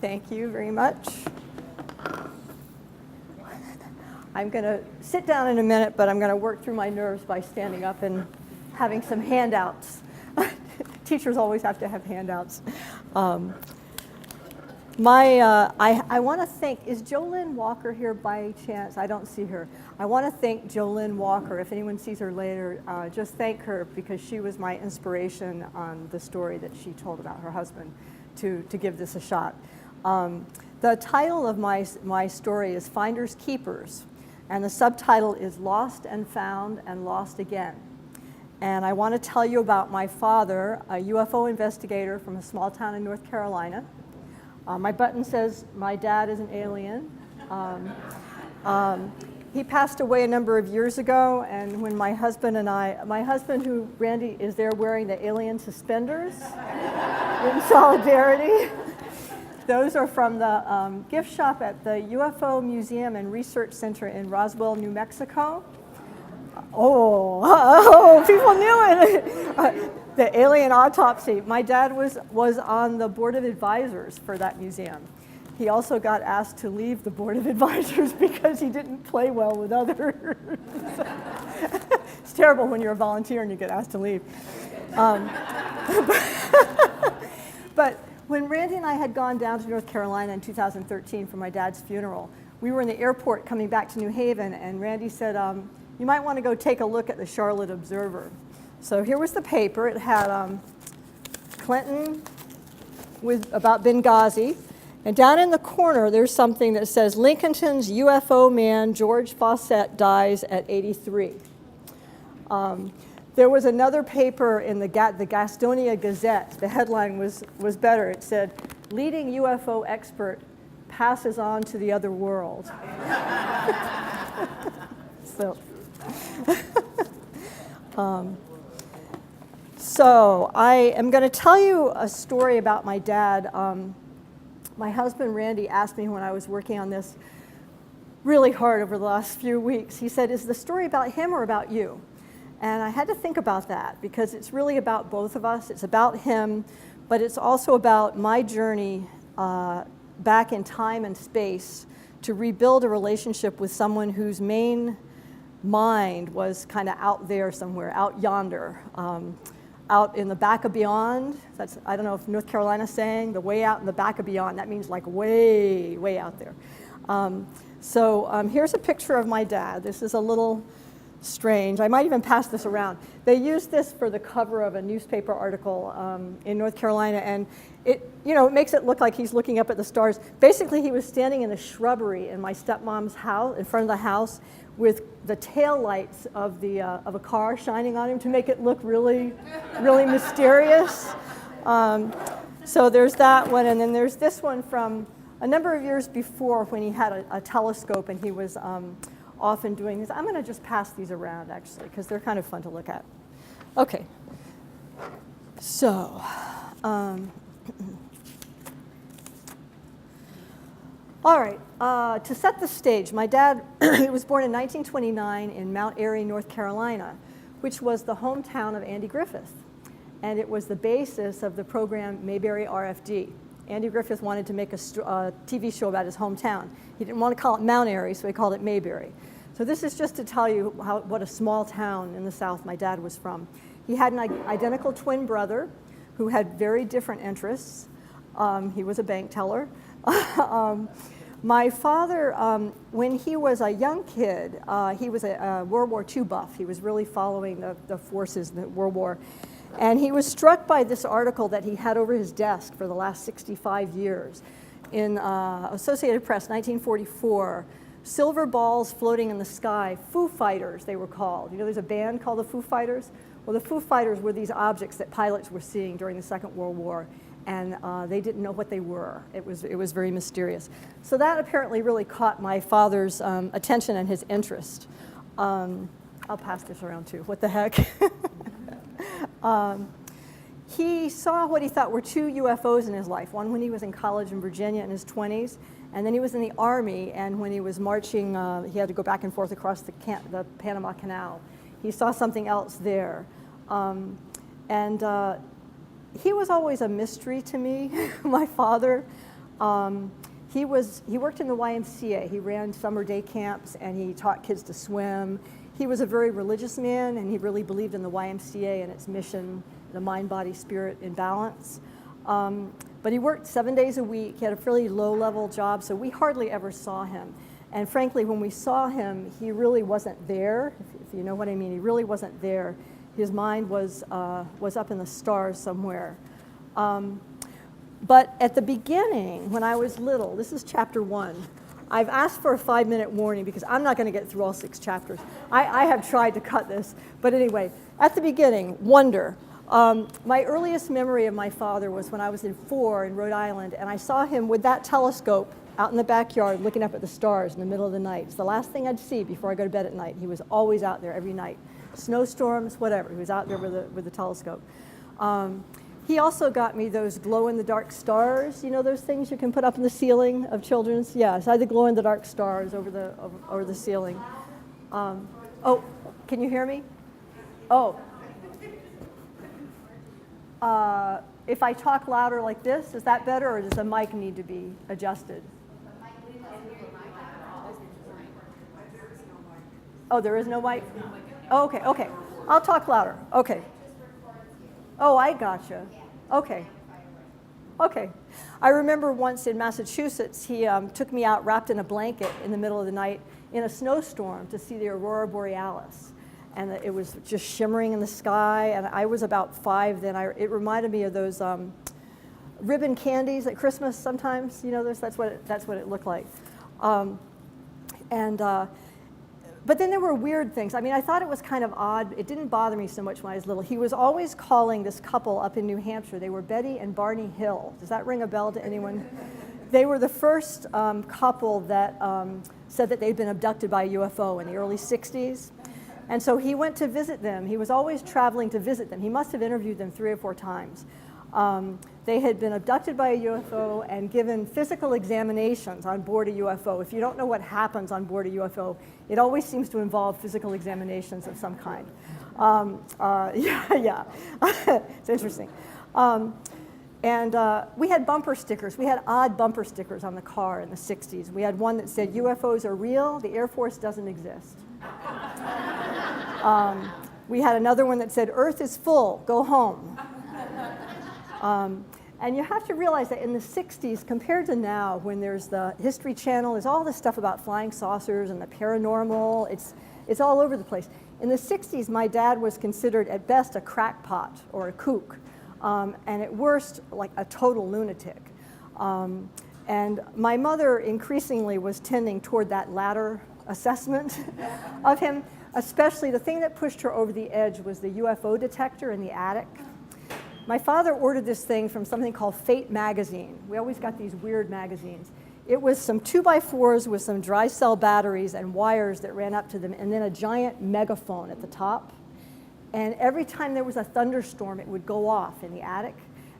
Thank you very much. I'm going to sit down in a minute, but I'm going to work through my nerves by standing up and having some handouts. Teachers always have to have handouts. I want to thank, is Jolynn Walker here by chance? I don't see her. I want to thank Jolynn Walker. If anyone sees her later, just thank her because she was my inspiration on the story that she told about her husband to give this a shot. The title of my story is Finders Keepers, and the subtitle is Lost and Found and Lost Again. And I want to tell you about my father, a UFO investigator from a small town in North Carolina. My button says my dad is an alien. He passed away a number of years ago, and when my husband, who, Randy, is there wearing the alien suspenders in solidarity. Those are from the gift shop at the UFO Museum and Research Center in Roswell, New Mexico. Oh, people knew it. The alien autopsy. My dad was on the board of advisors for that museum. He also got asked to leave the board of advisors because he didn't play well with others. It's terrible when you're a volunteer and you get asked to leave. But when Randy and I had gone down to North Carolina in 2013 for my dad's funeral, we were in the airport coming back to New Haven, and Randy said, you might want to go take a look at the Charlotte Observer. So here was the paper. It had Clinton about Benghazi. And down in the corner, there's something that says, Lincolnton's UFO man, George Fawcett, dies at 83. There was another paper in the Gastonia Gazette. The headline was better. It said, leading UFO expert passes on to the other world. So I am going to tell you a story about my dad. My husband, Randy, asked me when I was working on this really hard over the last few weeks. He said, is the story about him or about you? And I had to think about that because it's really about both of us. It's about him, but it's also about my journey back in time and space to rebuild a relationship with someone whose main mind was kind of out there somewhere, out yonder. Out in the back of beyond. That's, I don't know if North Carolina's saying, the way out in the back of beyond. That means like way, way out there. Here's a picture of my dad. This is a little strange. I might even pass this around. They used this for the cover of a newspaper article in North Carolina, and it makes it look like he's looking up at the stars. Basically, he was standing in the shrubbery in my stepmom's house, in front of the house, with the tail lights of a car shining on him to make it look really, really mysterious. So there's that one, and then there's this one from a number of years before when he had a telescope and he was often doing this. I'm going to just pass these around, actually, because they're kind of fun to look at. Okay. So, all right, to set the stage, my dad he was born in 1929 in Mount Airy, North Carolina, which was the hometown of Andy Griffith. And it was the basis of the program Mayberry RFD. Andy Griffith wanted to make a TV show about his hometown. He didn't want to call it Mount Airy, so he called it Mayberry. So this is just to tell you what a small town in the South my dad was from. He had an identical twin brother who had very different interests. He was a bank teller. My father, when he was a young kid, he was a World War II buff. He was really following the forces in the World War. And he was struck by this article that he had over his desk for the last 65 years. In Associated Press, 1944, silver balls floating in the sky, Foo Fighters, they were called. You know, there's a band called the Foo Fighters? Well, the Foo Fighters were these objects that pilots were seeing during the Second World War, and they didn't know what they were. It was very mysterious. So that apparently really caught my father's attention and his interest. I'll pass this around too. What the heck? He saw what he thought were two UFOs in his life, one when he was in college in Virginia in his 20s, and then he was in the Army, and when he was marching, he had to go back and forth across the Panama Canal. He saw something else there. He was always a mystery to me, my father. He worked in the YMCA. He ran summer day camps, and he taught kids to swim. He was a very religious man, and he really believed in the YMCA and its mission, the mind, body, spirit in balance. But he worked 7 days a week. He had a fairly low-level job, so we hardly ever saw him. And frankly, when we saw him, he really wasn't there, if you know what I mean. He really wasn't there. His mind was up in the stars somewhere. But at the beginning, when I was little, this is chapter 1. I've asked for a 5-minute warning because I'm not going to get through all 6 chapters. I have tried to cut this. But anyway, at the beginning, wonder. My earliest memory of my father was when I was in 4 in Rhode Island, and I saw him with that telescope out in the backyard looking up at the stars in the middle of the night. It's the last thing I'd see before I go to bed at night. He was always out there every night. Snowstorms, whatever. He was out there with the telescope. He also got me those glow-in-the-dark stars. You know those things you can put up in the ceiling of children's? Yeah, so I had the glow-in-the-dark stars over the ceiling. Oh, can you hear me? Oh. If I talk louder like this, is that better, or does the mic need to be adjusted? Oh, there is no mic? Oh, okay. I'll talk louder. Okay. Oh, I gotcha. Okay. I remember once in Massachusetts, he took me out wrapped in a blanket in the middle of the night in a snowstorm to see the aurora borealis. And it was just shimmering in the sky, and I was about 5 then. It reminded me of those ribbon candies at Christmas sometimes. You know, that's what it looked like. But then there were weird things. I mean, I thought it was kind of odd. It didn't bother me so much when I was little. He was always calling this couple up in New Hampshire. They were Betty and Barney Hill. Does that ring a bell to anyone? They were the first couple that said that they'd been abducted by a UFO in the early 60s. And so he went to visit them. He was always traveling to visit them. He must have interviewed them 3 or 4 times. They had been abducted by a UFO and given physical examinations on board a UFO. If you don't know what happens on board a UFO, it always seems to involve physical examinations of some kind. Yeah. It's interesting. And we had bumper stickers. We had odd bumper stickers on the car in the 60s. We had one that said, "UFOs are real, the Air Force doesn't exist." We had another one that said, "Earth is full, go home." And you have to realize that in the 60s, compared to now, when there's the History Channel, there's all this stuff about flying saucers and the paranormal. It's all over the place. In the 60s, my dad was considered at best a crackpot or a kook, and at worst, like a total lunatic. And my mother increasingly was tending toward that latter assessment of him. Especially the thing that pushed her over the edge was the UFO detector in the attic. My father ordered this thing from something called Fate magazine. We always got these weird magazines. It was some 2x4s with some dry cell batteries and wires that ran up to them, and then a giant megaphone at the top. And every time there was a thunderstorm, it would go off in the attic,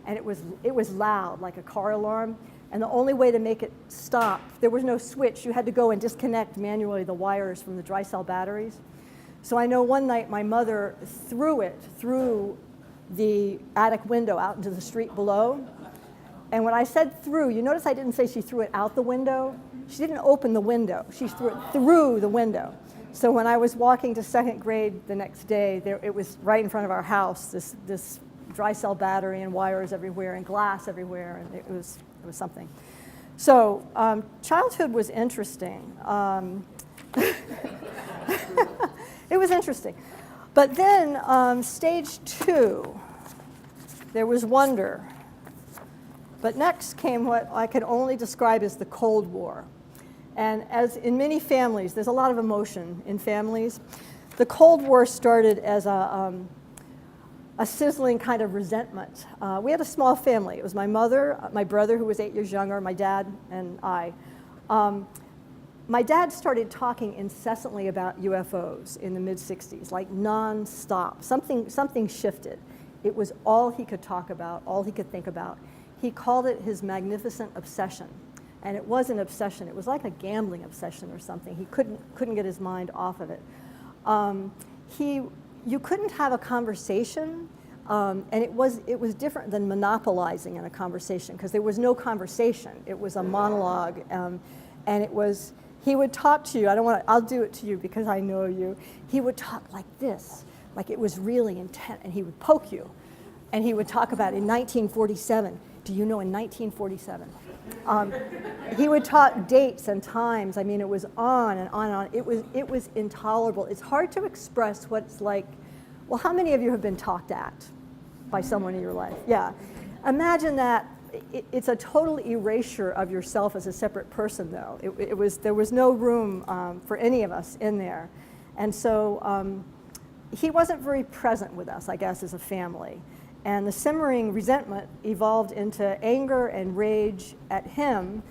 and it was loud, like a car alarm. And the only way to make it stop, there was no switch. You had to go and disconnect manually the wires from the dry cell batteries. So I know one night my mother threw it through the attic window out into the street below. And when I said through, you notice I didn't say she threw it out the window. She didn't open the window. She threw it through the window. So when I was walking to 2nd grade the next day, it was right in front of our house, this dry cell battery and wires everywhere and glass everywhere, and it was something. So childhood was interesting. It was interesting. But then stage 2, there was wonder. But next came what I could only describe as the Cold War. And as in many families, there's a lot of emotion in families. The Cold War started as a sizzling kind of resentment. We had a small family. It was my mother, my brother who was 8 years younger, my dad, and I. My dad started talking incessantly about UFOs in the mid-60s, like non-stop. Something shifted. It was all he could talk about, all he could think about. He called it his magnificent obsession. And it was an obsession. It was like a gambling obsession or something. He couldn't get his mind off of it. You couldn't have a conversation And it was different than monopolizing in a conversation, because there was no conversation. It was a monologue, and he would talk to you. I'll do it to you because I know you. He would talk like this, like it was really intense, and he would poke you. And he would talk about in 1947. Do you know in 1947? He would talk dates and times. I mean, it was on and on and on. It was intolerable. It's hard to express what it's like. Well, how many of you have been talked at by someone in your life? Yeah. Imagine that. It's a total erasure of yourself as a separate person, though. There was no room for any of us in there. And so he wasn't very present with us, I guess, as a family. And the simmering resentment evolved into anger and rage at him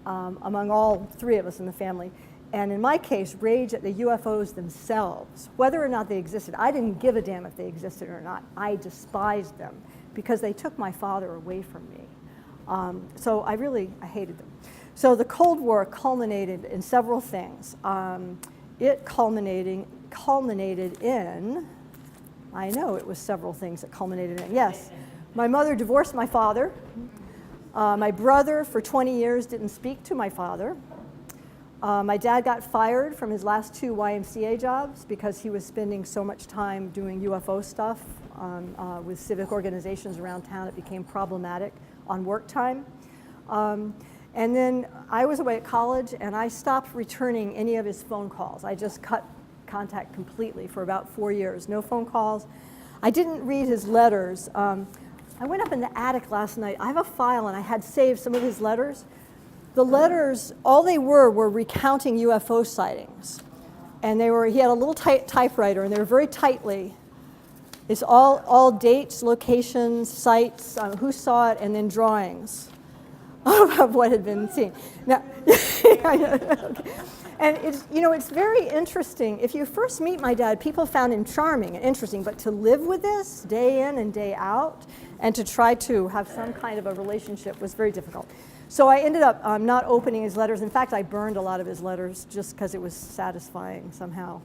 among all three of us in the family. And in my case, rage at the UFOs themselves, whether or not they existed. I didn't give a damn if they existed or not. I despised them because they took my father away from me. So I hated them. So the Cold War culminated in several things. It culminated in, I know it was several things that culminated in, yes. My mother divorced my father. My brother, for 20 years, didn't speak to my father. My dad got fired from his last 2 YMCA jobs because he was spending so much time doing UFO stuff with civic organizations around town. It became problematic on work time. And then I was away at college, and I stopped returning any of his phone calls. I just cut contact completely for about 4 years. No phone calls. I didn't read his letters. I went up in the attic last night. I have a file, and I had saved some of his letters. The letters, all they were recounting UFO sightings. And he had a little typewriter, and they were very tightly. It's all dates, locations, sites, who saw it, and then drawings of what had been seen. Now, okay. And it's very interesting. If you first meet my dad, people found him charming and interesting, but to live with this day in and day out, and to try to have some kind of a relationship was very difficult. So I ended up not opening his letters. In fact, I burned a lot of his letters just because it was satisfying somehow.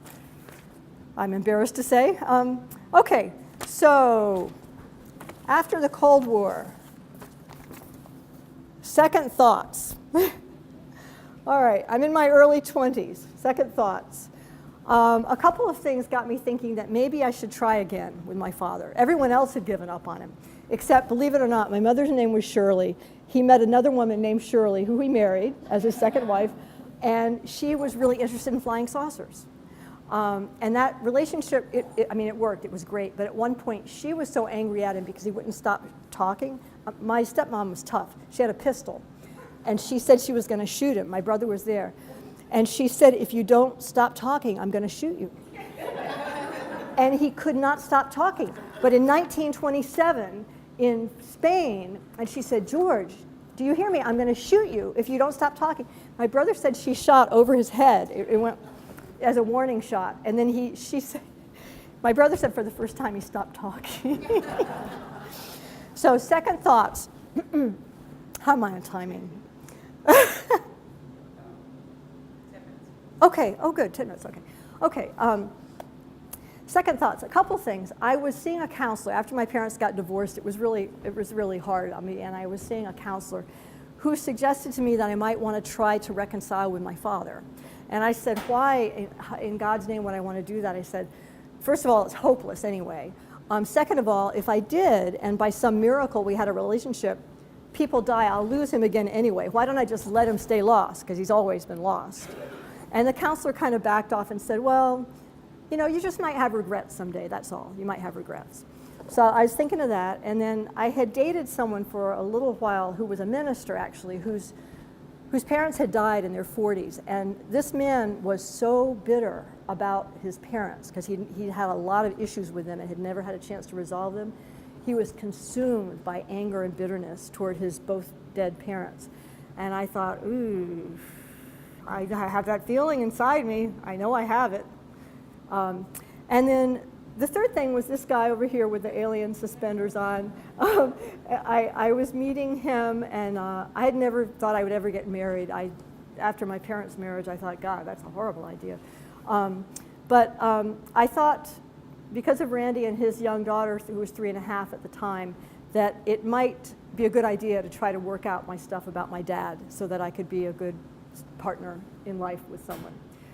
I'm embarrassed to say. Okay, so after the Cold War, second thoughts. All right, I'm in my early 20s, second thoughts. A couple of things got me thinking that maybe I should try again with my father. Everyone else had given up on him, except, believe it or not, my mother's name was Shirley. He met another woman named Shirley, who he married as his second wife, and she was really interested in flying saucers. And that relationship, it worked, it was great, but at one point she was so angry at him because he wouldn't stop talking. My stepmom was tough. She had a pistol, and she said she was going to shoot him. My brother was there. And she said, if you don't stop talking, I'm going to shoot you. And he could not stop talking. But in 1927, in Spain, and she said, George, do you hear me? I'm going to shoot you if you don't stop talking. My brother said she shot over his head. It went as a warning shot. And then she said, my brother said for the first time he stopped talking. So second thoughts. How am I on timing? Okay, oh good, 10 minutes, okay. Okay, second thoughts, a couple things. I was seeing a counselor. After my parents got divorced, it was really hard on me, and I was seeing a counselor who suggested to me that I might want to try to reconcile with my father. And I said, why, in God's name, would I want to do that? I said, first of all, it's hopeless anyway. Second of all, if I did, and by some miracle we had a relationship, people die, I'll lose him again anyway. Why don't I just let him stay lost? Because he's always been lost. And the counselor kind of backed off and said, well, you just might have regrets someday, that's all. You might have regrets. So I was thinking of that, and then I had dated someone for a little while who was a minister, actually, whose parents had died in their 40s. And this man was so bitter about his parents, because he had a lot of issues with them and had never had a chance to resolve them. He was consumed by anger and bitterness toward his both dead parents. And I thought, ooh, I have that feeling inside me. I know I have it. And then the third thing was this guy over here with the alien suspenders on. I was meeting him, and I had never thought I would ever get married. After my parents' marriage, I thought, God, that's a horrible idea. But I thought, because of Randy and his young daughter, who was 3.5 at the time, that it might be a good idea to try to work out my stuff about my dad so that I could be a good partner in life with someone.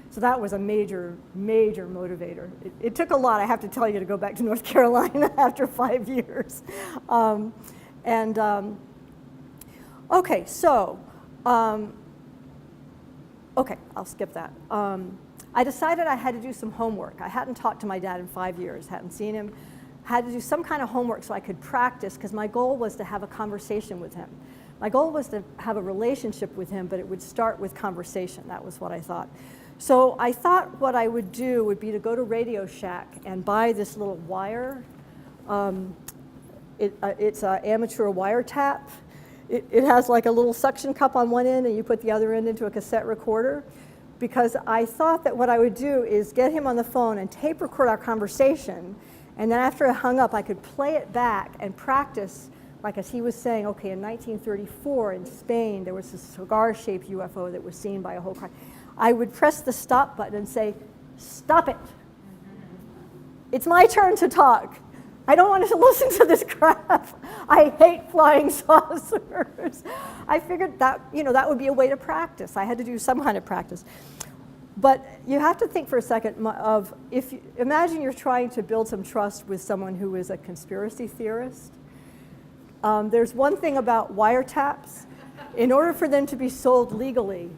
So that was a major, major motivator. It took a lot, I have to tell you, to go back to North Carolina after 5 years. Okay, so, okay, I'll skip that. I decided I had to do some homework. I hadn't talked to my dad in 5 years, hadn't seen him. Had to do some kind of homework so I could practice, because my goal was to have a conversation with him. My goal was to have a relationship with him, but it would start with conversation. That was what I thought. So I thought what I would do would be to go to Radio Shack and buy this little wire. It's an amateur wiretap. It has like a little suction cup on one end, and you put the other end into a cassette recorder. Because I thought that what I would do is get him on the phone and tape record our conversation, and then after I hung up, I could play it back and practice, like as he was saying, okay, in 1934 in Spain, there was a cigar-shaped UFO that was seen by a whole crowd. I would press the stop button and say, stop it. It's my turn to talk. I don't want to listen to this crap. I hate flying saucers. I figured that, that would be a way to practice. I had to do some kind of practice. But you have to think for a second of, imagine you're trying to build some trust with someone who is a conspiracy theorist. There's one thing about wiretaps. In order for them to be sold legally,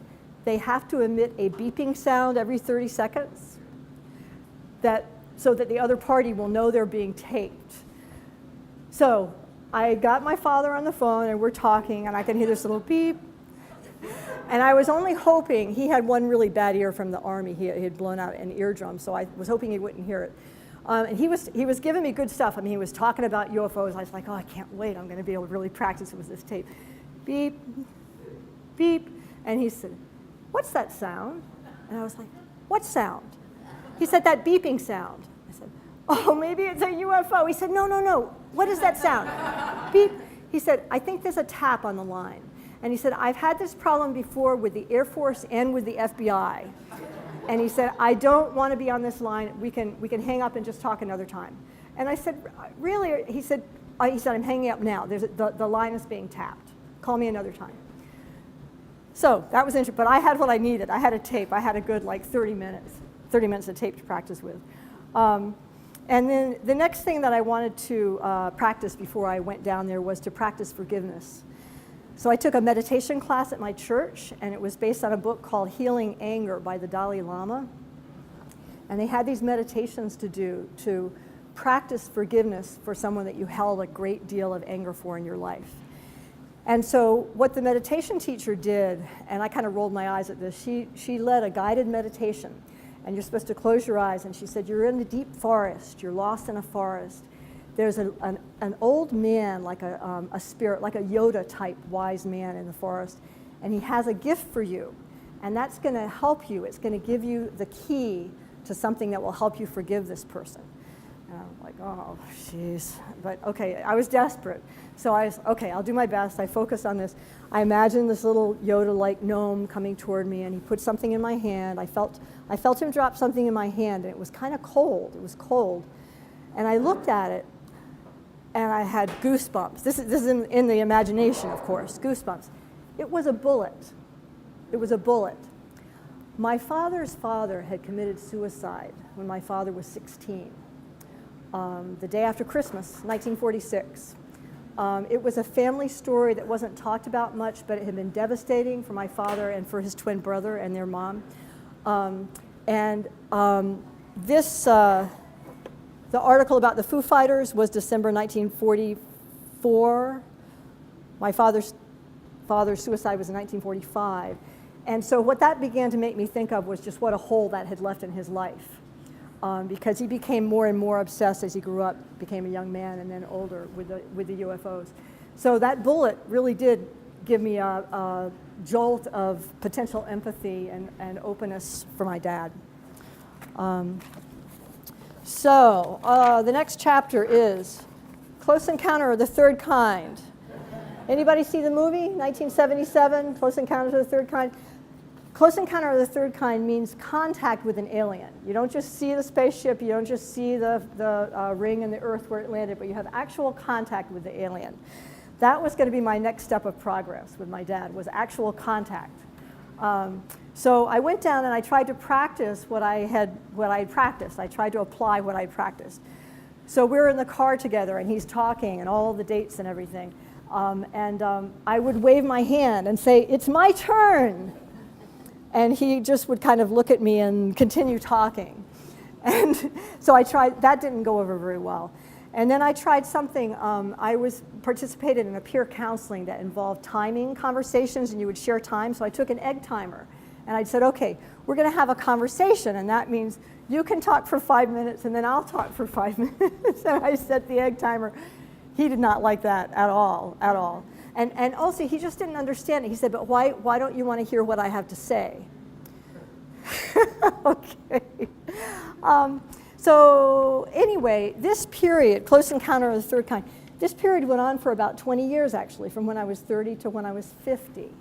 they have to emit a beeping sound every 30 seconds so that the other party will know they're being taped. So I got my father on the phone, and we're talking, and I can hear this little beep. And I was only hoping, he had one really bad ear from the Army. He had blown out an eardrum, so I was hoping he wouldn't hear it. And he was giving me good stuff. I mean, he was talking about UFOs. I was like, oh, I can't wait. I'm going to be able to really practice with this tape. Beep, beep. And he said, what's that sound? And I was like, what sound? He said, that beeping sound. I said, oh, maybe it's a UFO. He said, no, no, no. What is that sound? Beep. He said, I think there's a tap on the line. And he said, I've had this problem before with the Air Force and with the FBI. And he said, I don't want to be on this line. We can hang up and just talk another time. And I said, really? He said, I'm hanging up now. The line is being tapped. Call me another time. So that was interesting. But I had what I needed. I had a tape. I had a good 30 minutes of tape to practice with. And then the next thing that I wanted to practice before I went down there was to practice forgiveness. So I took a meditation class at my church, and it was based on a book called Healing Anger by the Dalai Lama. And they had these meditations to do to practice forgiveness for someone that you held a great deal of anger for in your life. And so what the meditation teacher did, and I kind of rolled my eyes at this, she led a guided meditation. And you're supposed to close your eyes, and she said, you're in the deep forest, you're lost in a forest. There's an old man, like a spirit, like a Yoda-type wise man in the forest, and he has a gift for you, and that's going to help you. It's going to give you the key to something that will help you forgive this person. And I was like, oh, jeez. But okay, I was desperate. So I was, okay, I'll do my best. I focused on this. I imagined this little Yoda-like gnome coming toward me, and he put something in my hand. I felt him drop something in my hand, and it was kind of cold. It was cold. And I looked at it, and I had goosebumps. This is in the imagination, of course, goosebumps. It was a bullet. It was a bullet. My father's father had committed suicide when my father was 16, the day after Christmas, 1946. It was a family story that wasn't talked about much, but it had been devastating for my father and for his twin brother and their mom. The article about the Foo Fighters was December 1944. My father's suicide was in 1945. And so what that began to make me think of was just what a hole that had left in his life. Because he became more and more obsessed as he grew up, became a young man and then older with the UFOs. So that bullet really did give me a jolt of potential empathy and openness for my dad. So the next chapter is Close Encounter of the Third Kind. Anybody see the movie, 1977, Close Encounters of the Third Kind? Close encounter of the third kind means contact with an alien. You don't just see the spaceship, you don't just see the ring in the earth where it landed, but you have actual contact with the alien. That was going to be my next step of progress with my dad, was actual contact. So I went down and I tried to practice what I had practiced. I tried to apply what I practiced. So we're in the car together and he's talking and all the dates and everything. I would wave my hand and say, "It's my turn." And he just would kind of look at me and continue talking. And so I tried, that didn't go over very well. And then I tried something, I participated in a peer counseling that involved timing conversations, and you would share time. So I took an egg timer and I said, okay, we're gonna have a conversation, and that means you can talk for 5 minutes and then I'll talk for 5 minutes. And I set the egg timer. He did not like that at all, at all. And also, he just didn't understand it. He said, but why don't you want to hear what I have to say? Okay. So anyway, this period, close encounter of the third kind, this period went on for about 20 years, actually, from when I was 30 to when I was 50,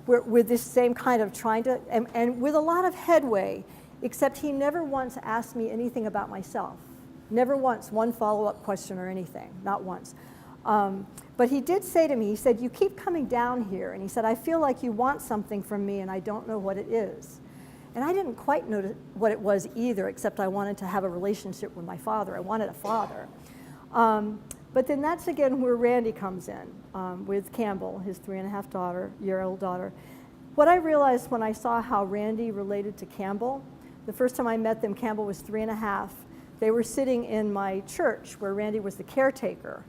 with this same kind of trying to, and with a lot of headway, except he never once asked me anything about myself. Never once, one follow-up question or anything, not once. But he did say to me, he said, you keep coming down here, and he said, I feel like you want something from me and I don't know what it is. And I didn't quite know what it was either, except I wanted to have a relationship with my father. I wanted a father. But then that's again where Randy comes in, with Campbell, his 3.5-year-old daughter. What I realized when I saw how Randy related to Campbell, the first time I met them, Campbell was 3.5. They were sitting in my church where Randy was the caretaker.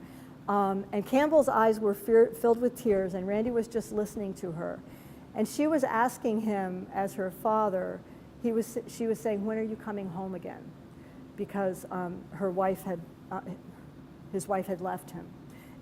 And Campbell's eyes were filled with tears, and Randy was just listening to her. And she was asking him, as her father, she was saying, when are you coming home again? Because his wife had left him.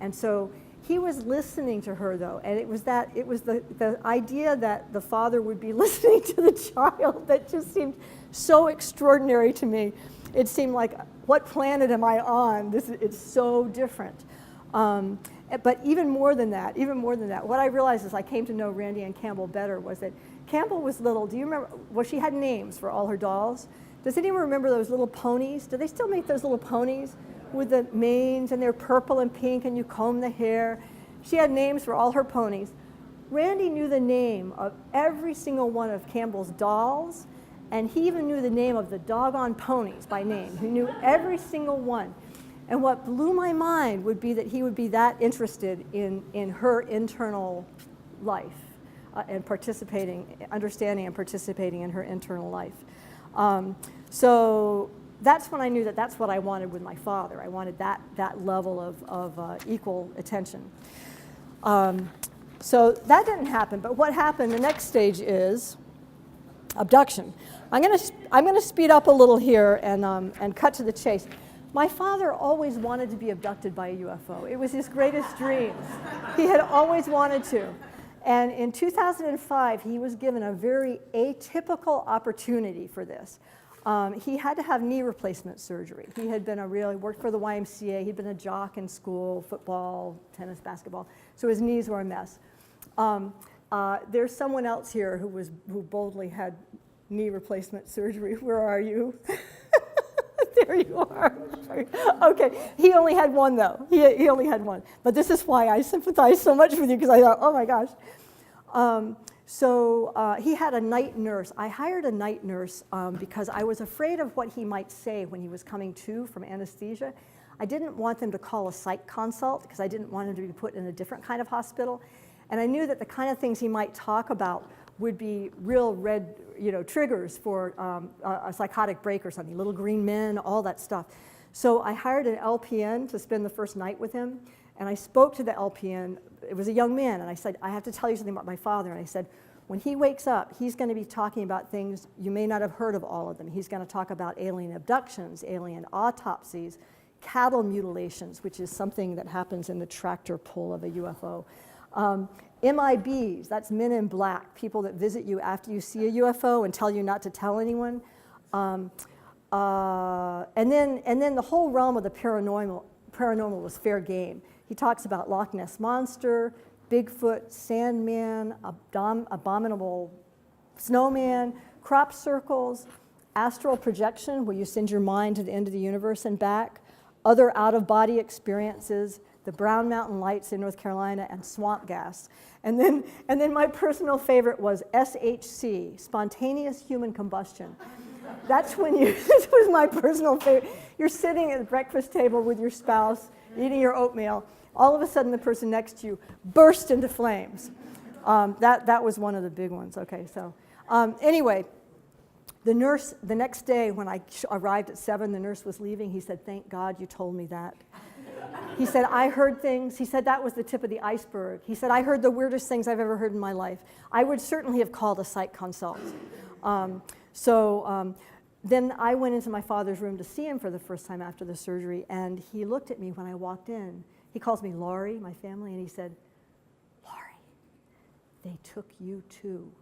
And so he was listening to her, though, and it was the idea that the father would be listening to the child that just seemed so extraordinary to me. It seemed like, what planet am I on? It's so different. But even more than that, what I realized as I came to know Randy and Campbell better was that Campbell was little. Do you remember? Well, she had names for all her dolls. Does anyone remember those little ponies? Do they still make those little ponies with the manes, and they're purple and pink, and you comb the hair? She had names for all her ponies. Randy knew the name of every single one of Campbell's dolls, and he even knew the name of the doggone ponies by name. He knew every single one. And what blew my mind would be that he would be that interested in her internal life and understanding and participating in her internal life. So that's when I knew that that's what I wanted with my father. I wanted that level of equal attention. So that didn't happen, but what happened, the next stage is abduction. I'm gonna speed up a little here and cut to the chase. My father always wanted to be abducted by a UFO. It was his greatest dreams. He had always wanted to. And in 2005, he was given a very atypical opportunity for this. He had to have knee replacement surgery. He had been worked for the YMCA. He'd been a jock in school, football, tennis, basketball. So his knees were a mess. There's someone else here who boldly had knee replacement surgery. Where are you? There you are. Okay, he only had one though. He only had one. But this is why I sympathize so much with you, because I thought, oh my gosh. So he had a night nurse. I hired a night nurse because I was afraid of what he might say when he was coming to from anesthesia. I didn't want them to call a psych consult because I didn't want him to be put in a different kind of hospital. And I knew that the kind of things he might talk about would be real red, triggers for a psychotic break or something, little green men, all that stuff. So I hired an LPN to spend the first night with him, and I spoke to the LPN. It was a young man, and I said, I have to tell you something about my father. And I said, when he wakes up, he's going to be talking about things you may not have heard of all of them. He's going to talk about alien abductions, alien autopsies, cattle mutilations, which is something that happens in the tractor pull of a UFO. MIBs, that's men in black, people that visit you after you see a UFO and tell you not to tell anyone. And then the whole realm of the paranormal was fair game. He talks about Loch Ness Monster, Bigfoot, Sandman, abominable snowman, crop circles, astral projection, where you send your mind to the end of the universe and back, other out-of-body experiences, the Brown Mountain Lights in North Carolina, and swamp gas. And then my personal favorite was SHC, spontaneous human combustion. That's when this was my personal favorite. You're sitting at the breakfast table with your spouse, eating your oatmeal. All of a sudden, the person next to you burst into flames. That was one of the big ones. Okay, so anyway, the nurse, the next day when I arrived at 7, the nurse was leaving. He said, "Thank God you told me that." He said, "I heard things." He said, "That was the tip of the iceberg." He said, "I heard the weirdest things I've ever heard in my life. I would certainly have called a psych consult." Then I went into my father's room to see him for the first time after the surgery, and he looked at me when I walked in. He calls me Laurie, my family, and he said, "Laurie, they took you too."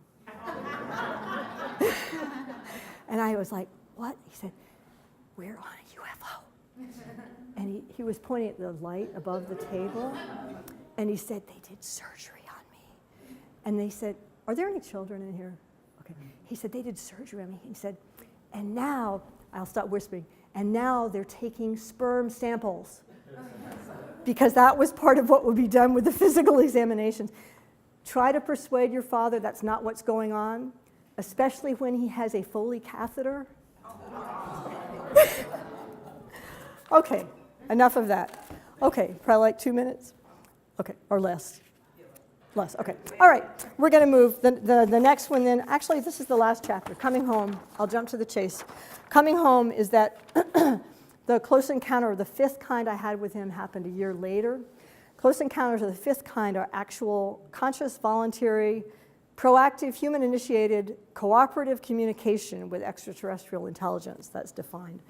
And I was like, "What?" He said, "We're on a UFO." And he was pointing at the light above the table, and he said, "They did surgery on me." And they said, "Are there any children in here?" Okay. He said, "They did surgery on me." He said, "And now," I'll stop whispering, "and now they're taking sperm samples." Because that was part of what would be done with the physical examinations. Try to persuade your father that's not what's going on, especially when he has a Foley catheter. Okay, enough of that. Okay, probably like 2 minutes. Okay, or less. Less, okay. All right, we're going to move. The next one then, actually this is the last chapter, Coming Home. I'll jump to the chase. Coming Home is that the close encounter of the 5th kind I had with him happened a year later. Close encounters of the 5th kind are actual, conscious, voluntary, proactive, human-initiated, cooperative communication with extraterrestrial intelligence. That's defined.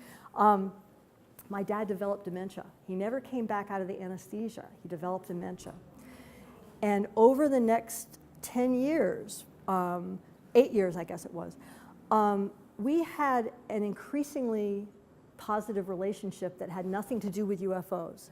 My dad developed dementia. He never came back out of the anesthesia. He developed dementia. And over the next 10 years, 8 years I guess it was, we had an increasingly positive relationship that had nothing to do with UFOs.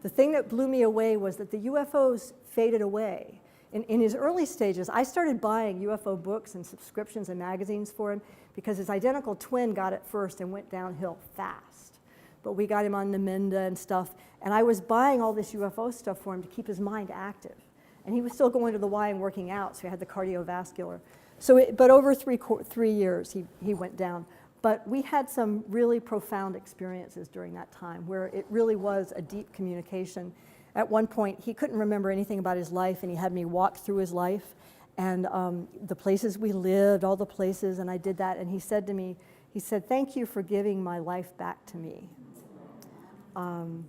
The thing that blew me away was that the UFOs faded away. In his early stages, I started buying UFO books and subscriptions and magazines for him because his identical twin got it first and went downhill fast. But we got him on Namenda and stuff, and I was buying all this UFO stuff for him to keep his mind active. And he was still going to the Y and working out, so he had the cardiovascular. But over 3 years, he went down. But we had some really profound experiences during that time where it really was a deep communication. At one point, he couldn't remember anything about his life, and he had me walk through his life and the places we lived, all the places, and I did that. And he said to me, he said, "Thank you for giving my life back to me,"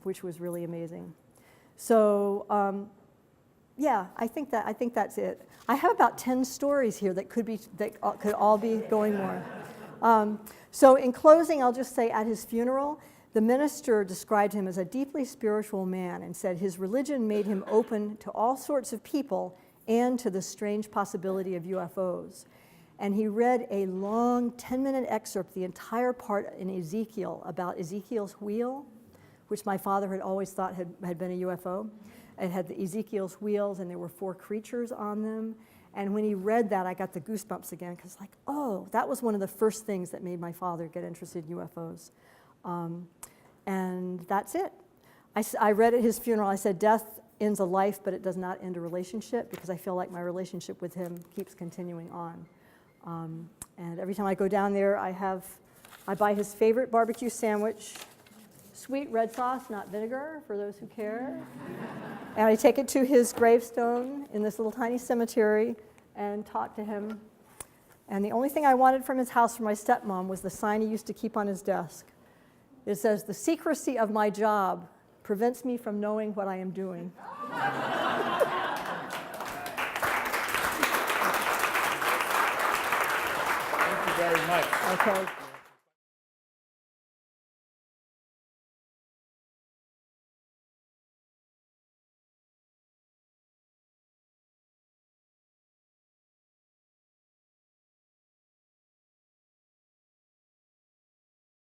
which was really amazing. So, yeah, I think that's it. I have about 10 stories here that could all be going more. So in closing, I'll just say at his funeral, the minister described him as a deeply spiritual man and said his religion made him open to all sorts of people and to the strange possibility of UFOs. And he read a long 10-minute excerpt, the entire part in Ezekiel, about Ezekiel's wheel, which my father had always thought had been a UFO. It had the Ezekiel's wheels, and there were 4 creatures on them. And when he read that, I got the goosebumps again, because like, oh, that was one of the first things that made my father get interested in UFOs. And that's it. I read at his funeral, I said, "Death ends a life, but it does not end a relationship," because I feel like my relationship with him keeps continuing on. And every time I go down there, I buy his favorite barbecue sandwich, sweet red sauce, not vinegar, for those who care. And I take it to his gravestone in this little tiny cemetery and talk to him. And the only thing I wanted from his house for my stepmom was the sign he used to keep on his desk. It says, "The secrecy of my job prevents me from knowing what I am doing." Thank you very much. Okay.